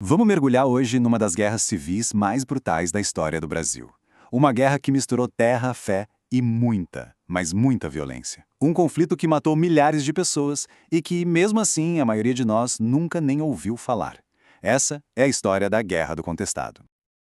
Vamos mergulhar hoje numa das guerras civis mais brutais da história do Brasil. Uma guerra que misturou terra, fé e muita, mas muita violência. Um conflito que matou milhares de pessoas e que, mesmo assim, a maioria de nós nunca nem ouviu falar. Essa é a história da Guerra do Contestado.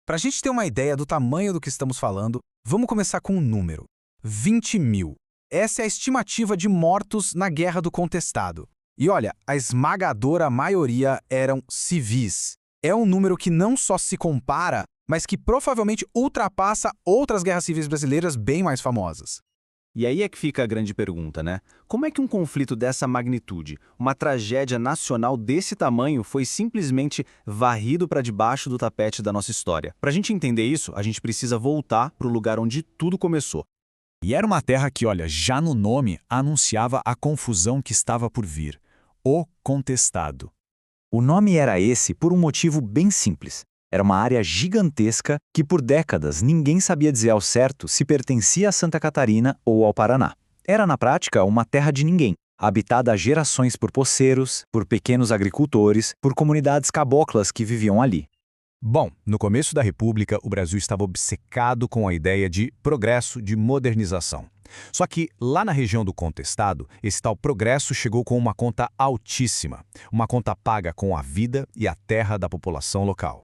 Para a gente ter uma ideia do tamanho do que estamos falando, vamos começar com um número: 20 mil. Essa é a estimativa de mortos na Guerra do Contestado. E olha, a esmagadora maioria eram civis. É um número que não só se compara, mas que provavelmente ultrapassa outras guerras civis brasileiras bem mais famosas. E aí é que fica a grande pergunta, né? Como é que um conflito dessa magnitude, uma tragédia nacional desse tamanho, foi simplesmente varrido para debaixo do tapete da nossa história? Para a gente entender isso, a gente precisa voltar para o lugar onde tudo começou. E era uma terra que, olha, já no nome anunciava a confusão que estava por vir: o Contestado. O nome era esse por um motivo bem simples. Era uma área gigantesca que por décadas ninguém sabia dizer ao certo se pertencia a Santa Catarina ou ao Paraná. Era na prática uma terra de ninguém, habitada há gerações por poceiros, por pequenos agricultores, por comunidades caboclas que viviam ali. Bom, no começo da República, o Brasil estava obcecado com a ideia de progresso, de modernização. Só que, lá na região do Contestado, esse tal progresso chegou com uma conta altíssima, uma conta paga com a vida e a terra da população local.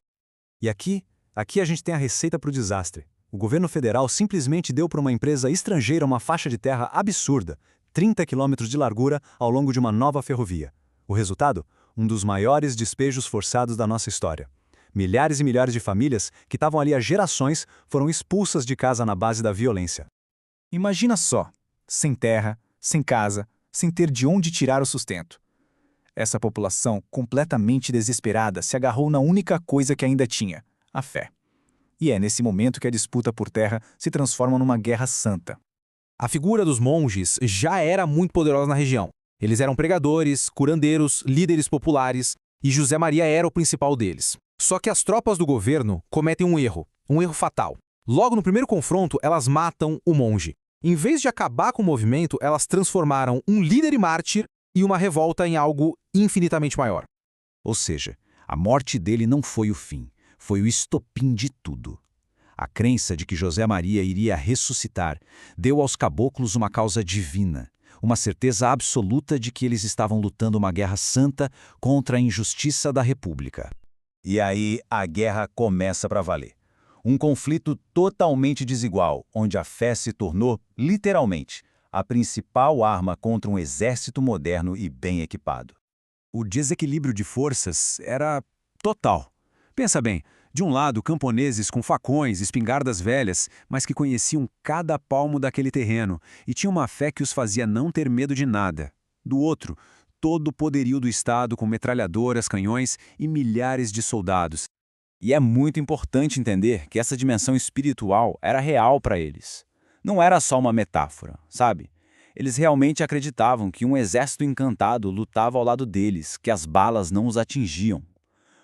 E aqui a gente tem a receita para o desastre. O governo federal simplesmente deu para uma empresa estrangeira uma faixa de terra absurda, 30 quilômetros de largura ao longo de uma nova ferrovia. O resultado? Um dos maiores despejos forçados da nossa história. Milhares e milhares de famílias que estavam ali há gerações foram expulsas de casa na base da violência. Imagina só, sem terra, sem casa, sem ter de onde tirar o sustento. Essa população, completamente desesperada, se agarrou na única coisa que ainda tinha: a fé. E é nesse momento que a disputa por terra se transforma numa guerra santa. A figura dos monges já era muito poderosa na região. Eles eram pregadores, curandeiros, líderes populares, e José Maria era o principal deles. Só que as tropas do governo cometem um erro fatal. Logo no primeiro confronto, elas matam o monge. Em vez de acabar com o movimento, elas transformaram um líder e mártir e uma revolta em algo infinitamente maior. Ou seja, a morte dele não foi o fim, foi o estopim de tudo. A crença de que José Maria iria ressuscitar deu aos caboclos uma causa divina, uma certeza absoluta de que eles estavam lutando uma guerra santa contra a injustiça da República. E aí a guerra começa para valer. Um conflito totalmente desigual, onde a fé se tornou, literalmente, a principal arma contra um exército moderno e bem equipado. O desequilíbrio de forças era total. Pensa bem, de um lado, camponeses com facões, espingardas velhas, mas que conheciam cada palmo daquele terreno e tinham uma fé que os fazia não ter medo de nada. Do outro, todo o poderio do Estado com metralhadoras, canhões e milhares de soldados. E é muito importante entender que essa dimensão espiritual era real para eles. Não era só uma metáfora, sabe? Eles realmente acreditavam que um exército encantado lutava ao lado deles, que as balas não os atingiam.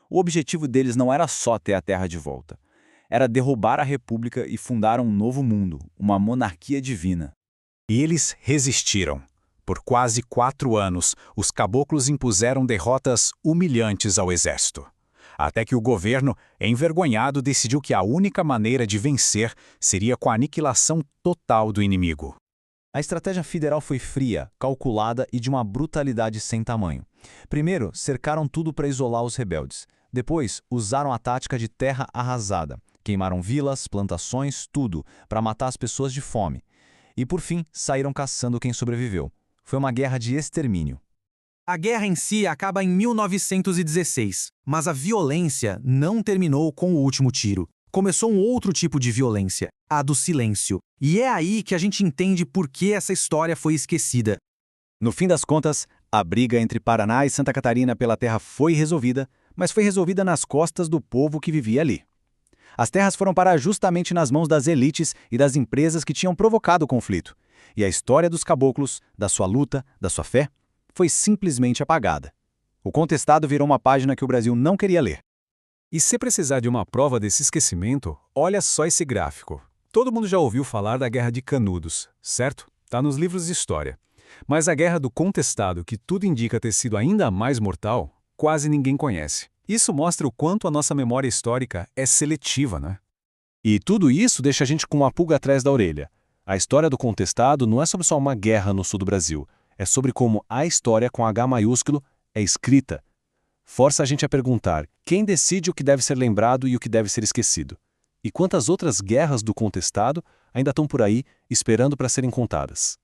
O objetivo deles não era só ter a terra de volta. Era derrubar a República e fundar um novo mundo, uma monarquia divina. E eles resistiram. Por quase 4 anos, os caboclos impuseram derrotas humilhantes ao exército. Até que o governo, envergonhado, decidiu que a única maneira de vencer seria com a aniquilação total do inimigo. A estratégia federal foi fria, calculada e de uma brutalidade sem tamanho. Primeiro, cercaram tudo para isolar os rebeldes. Depois, usaram a tática de terra arrasada. Queimaram vilas, plantações, tudo, para matar as pessoas de fome. E, por fim, saíram caçando quem sobreviveu. Foi uma guerra de extermínio. A guerra em si acaba em 1916, mas a violência não terminou com o último tiro. Começou um outro tipo de violência, a do silêncio. E é aí que a gente entende por que essa história foi esquecida. No fim das contas, a briga entre Paraná e Santa Catarina pela terra foi resolvida, mas foi resolvida nas costas do povo que vivia ali. As terras foram parar justamente nas mãos das elites e das empresas que tinham provocado o conflito. E a história dos caboclos, da sua luta, da sua fé, foi simplesmente apagada. O Contestado virou uma página que o Brasil não queria ler. E se precisar de uma prova desse esquecimento, olha só esse gráfico. Todo mundo já ouviu falar da Guerra de Canudos, certo? Tá nos livros de história. Mas a Guerra do Contestado, que tudo indica ter sido ainda mais mortal, quase ninguém conhece. Isso mostra o quanto a nossa memória histórica é seletiva, né? E tudo isso deixa a gente com uma pulga atrás da orelha. A história do Contestado não é sobre só uma guerra no sul do Brasil. É sobre como a história com H maiúsculo é escrita. Força a gente a perguntar quem decide o que deve ser lembrado e o que deve ser esquecido. E quantas outras guerras do Contestado ainda estão por aí esperando para serem contadas.